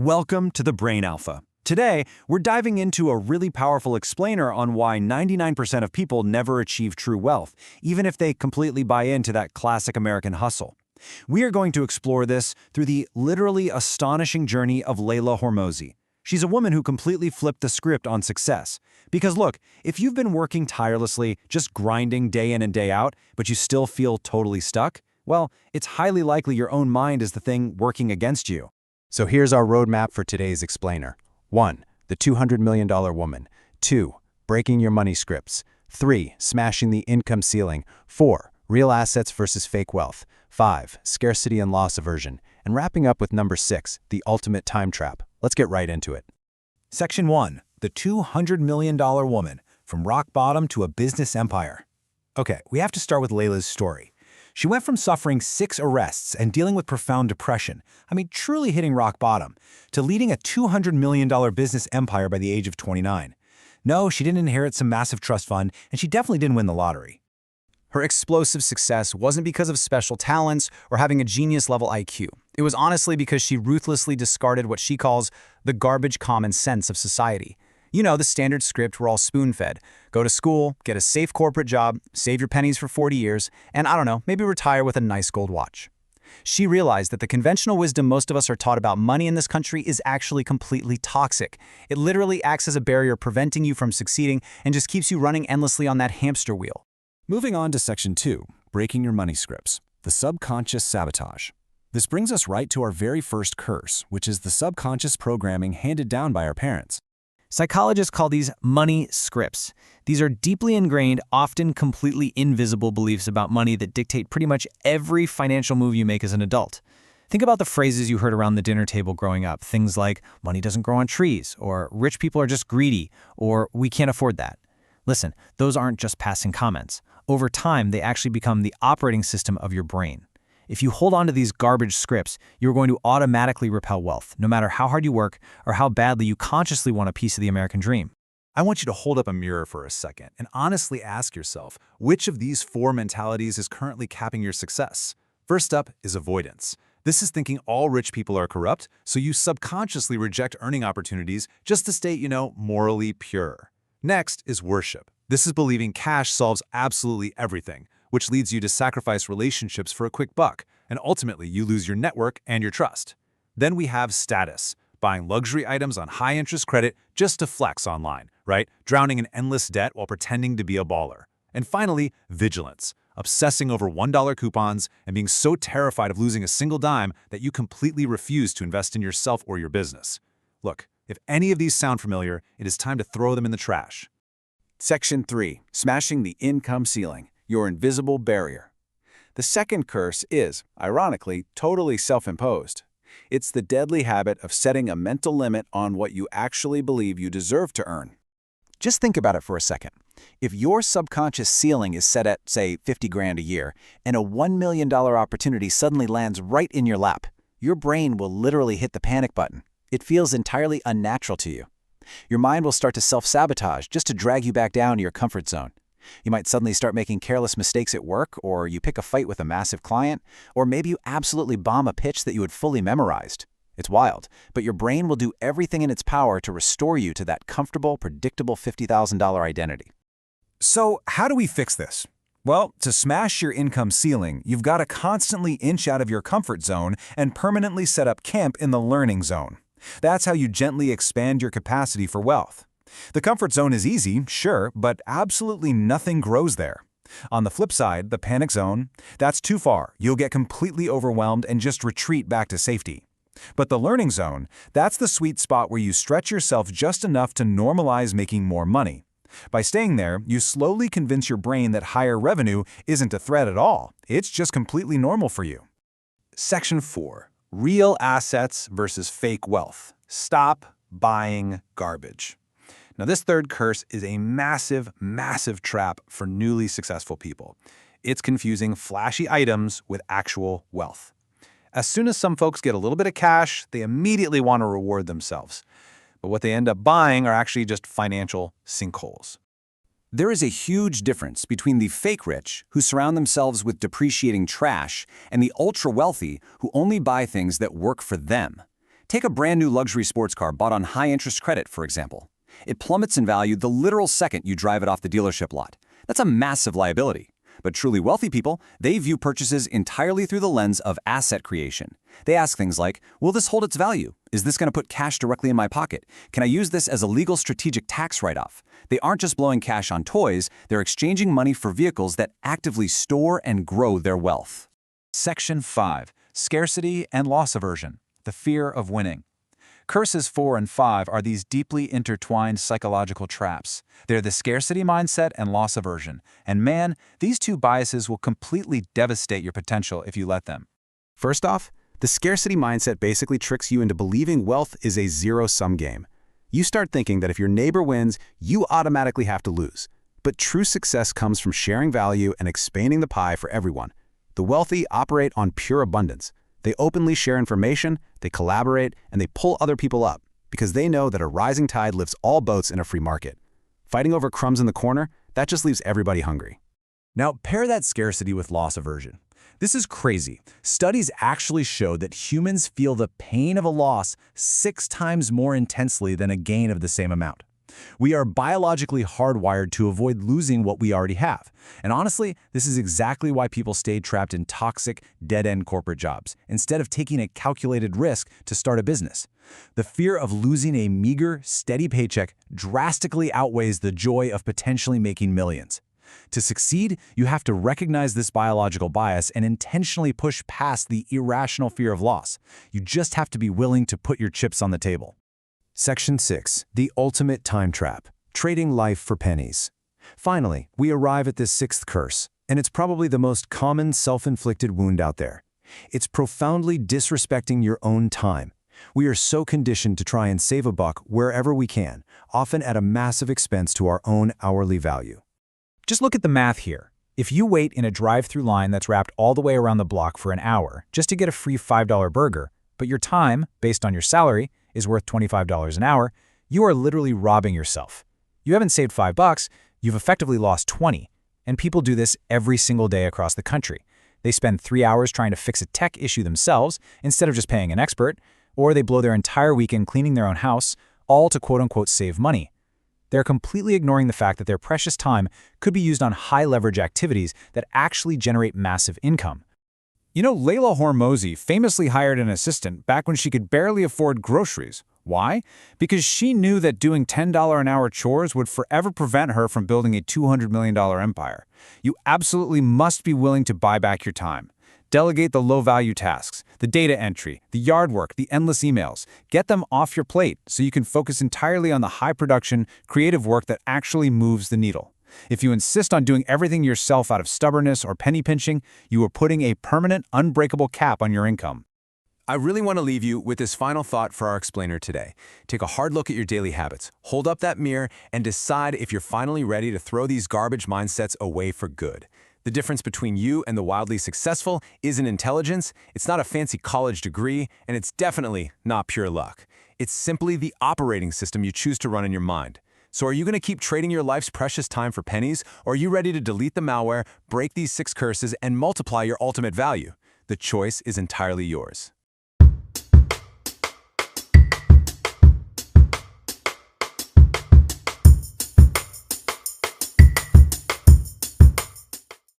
Welcome to the Brain Alpha. Today, we're diving into a really powerful explainer on why 99% of people never achieve true wealth, even if they completely buy into that classic American hustle. We are going to explore this through the literally astonishing journey of Leila Hormozi. She's a woman who completely flipped the script on success. Because look, if you've been working tirelessly, just grinding day in and day out, but you still feel totally stuck, well, it's highly likely your own mind is the thing working against you. So here's our roadmap for today's explainer. 1. The $200 million woman. 2. Breaking your money scripts. 3. Smashing the income ceiling. 4. Real assets versus fake wealth. 5. Scarcity and loss aversion. And wrapping up with number 6, the ultimate time trap. Let's get right into it. Section 1. The $200 million woman, from rock bottom to a business empire. Okay, we have to start with Leila's story. She went from suffering 6 arrests and dealing with profound depression, truly hitting rock bottom, to leading a $200 million business empire by the age of 29. No, she didn't inherit some massive trust fund, and she definitely didn't win the lottery. Her explosive success wasn't because of special talents or having a genius-level IQ. It was honestly because she ruthlessly discarded what she calls the garbage common sense of society. You know, the standard script we're all spoon-fed. Go to school, get a safe corporate job, save your pennies for 40 years, and I don't know, maybe retire with a nice gold watch. She realized that the conventional wisdom most of us are taught about money in this country is actually completely toxic. It literally acts as a barrier preventing you from succeeding and just keeps you running endlessly on that hamster wheel. Moving on to Section 2, breaking your money scripts, the subconscious sabotage. This brings us right to our very first curse, which is the subconscious programming handed down by our parents. Psychologists call these money scripts. These are deeply ingrained, often completely invisible beliefs about money that dictate pretty much every financial move you make as an adult. Think about the phrases you heard around the dinner table growing up. Things like, money doesn't grow on trees, or rich people are just greedy, or we can't afford that. Listen, those aren't just passing comments. Over time, they actually become the operating system of your brain. If you hold on to these garbage scripts, you're going to automatically repel wealth, no matter how hard you work or how badly you consciously want a piece of the American dream. I want you to hold up a mirror for a second and honestly ask yourself, which of these 4 mentalities is currently capping your success? First up is avoidance. This is thinking all rich people are corrupt, so you subconsciously reject earning opportunities just to stay, morally pure. Next is worship. This is believing cash solves absolutely everything, which leads you to sacrifice relationships for a quick buck, and ultimately you lose your network and your trust. Then we have status, buying luxury items on high-interest credit just to flex online, right? Drowning in endless debt while pretending to be a baller. And finally, vigilance, obsessing over $1 coupons and being so terrified of losing a single dime that you completely refuse to invest in yourself or your business. Look, if any of these sound familiar, it is time to throw them in the trash. Section 3. Smashing the income ceiling, your invisible barrier. The second curse is, ironically, totally self-imposed. It's the deadly habit of setting a mental limit on what you actually believe you deserve to earn. Just think about it for a second. If your subconscious ceiling is set at, say, 50 grand a year, and a $1 million opportunity suddenly lands right in your lap, your brain will literally hit the panic button. It feels entirely unnatural to you. Your mind will start to self-sabotage just to drag you back down to your comfort zone. You might suddenly start making careless mistakes at work, or you pick a fight with a massive client, or maybe you absolutely bomb a pitch that you had fully memorized. It's wild, but your brain will do everything in its power to restore you to that comfortable, predictable $50,000 identity. So how do we fix this? Well, to smash your income ceiling, you've got to constantly inch out of your comfort zone and permanently set up camp in the learning zone. That's how you gently expand your capacity for wealth. The comfort zone is easy, sure, but absolutely nothing grows there. On the flip side, the panic zone, that's too far. You'll get completely overwhelmed and just retreat back to safety. But the learning zone, that's the sweet spot where you stretch yourself just enough to normalize making more money. By staying there, you slowly convince your brain that higher revenue isn't a threat at all. It's just completely normal for you. Section 4. Real assets versus fake wealth. Stop buying garbage. Now, this third curse is a massive, massive trap for newly successful people. It's confusing flashy items with actual wealth. As soon as some folks get a little bit of cash, they immediately want to reward themselves. But what they end up buying are actually just financial sinkholes. There is a huge difference between the fake rich, who surround themselves with depreciating trash, and the ultra-wealthy, who only buy things that work for them. Take a brand new luxury sports car bought on high-interest credit, for example. It plummets in value the literal second you drive it off the dealership lot. That's a massive liability. But truly wealthy people, they view purchases entirely through the lens of asset creation. They ask things like, will this hold its value? Is this going to put cash directly in my pocket? Can I use this as a legal strategic tax write-off? They aren't just blowing cash on toys, they're exchanging money for vehicles that actively store and grow their wealth. Section 5. Scarcity and loss aversion. The fear of winning. Curses 4 and 5 are these deeply intertwined psychological traps. They're the scarcity mindset and loss aversion. And man, these two biases will completely devastate your potential if you let them. First off, the scarcity mindset basically tricks you into believing wealth is a zero-sum game. You start thinking that if your neighbor wins, you automatically have to lose. But true success comes from sharing value and expanding the pie for everyone. The wealthy operate on pure abundance. They openly share information, they collaborate, and they pull other people up because they know that a rising tide lifts all boats in a free market. Fighting over crumbs in the corner, that just leaves everybody hungry. Now, pair that scarcity with loss aversion. This is crazy. Studies actually show that humans feel the pain of a loss 6 times more intensely than a gain of the same amount. We are biologically hardwired to avoid losing what we already have. And honestly, this is exactly why people stay trapped in toxic, dead-end corporate jobs, instead of taking a calculated risk to start a business. The fear of losing a meager, steady paycheck drastically outweighs the joy of potentially making millions. To succeed, you have to recognize this biological bias and intentionally push past the irrational fear of loss. You just have to be willing to put your chips on the table. Section 6. The ultimate time trap. Trading life for pennies. Finally, we arrive at this 6th curse, and it's probably the most common self-inflicted wound out there. It's profoundly disrespecting your own time. We are so conditioned to try and save a buck wherever we can, often at a massive expense to our own hourly value. Just look at the math here. If you wait in a drive-through line that's wrapped all the way around the block for an hour just to get a free $5 burger, but your time, based on your salary, is worth $25 an hour, you are literally robbing yourself. You haven't saved $5, you've effectively lost 20. And people do this every single day across the country. They spend 3 hours trying to fix a tech issue themselves instead of just paying an expert, or they blow their entire weekend cleaning their own house, all to quote-unquote save money. They're completely ignoring the fact that their precious time could be used on high-leverage activities that actually generate massive income. You know, Leila Hormozi famously hired an assistant back when she could barely afford groceries. Why? Because she knew that doing $10 an hour chores would forever prevent her from building a $200 million empire. You absolutely must be willing to buy back your time. Delegate the low-value tasks, the data entry, the yard work, the endless emails. Get them off your plate so you can focus entirely on the high-production, creative work that actually moves the needle. If you insist on doing everything yourself out of stubbornness or penny pinching, you are putting a permanent, unbreakable cap on your income. I really want to leave you with this final thought for our explainer today. Take a hard look at your daily habits, hold up that mirror, and decide if you're finally ready to throw these garbage mindsets away for good. The difference between you and the wildly successful isn't intelligence, it's not a fancy college degree, and it's definitely not pure luck. It's simply the operating system you choose to run in your mind. So are you going to keep trading your life's precious time for pennies, or are you ready to delete the malware, break these 6 curses, and multiply your ultimate value? The choice is entirely yours.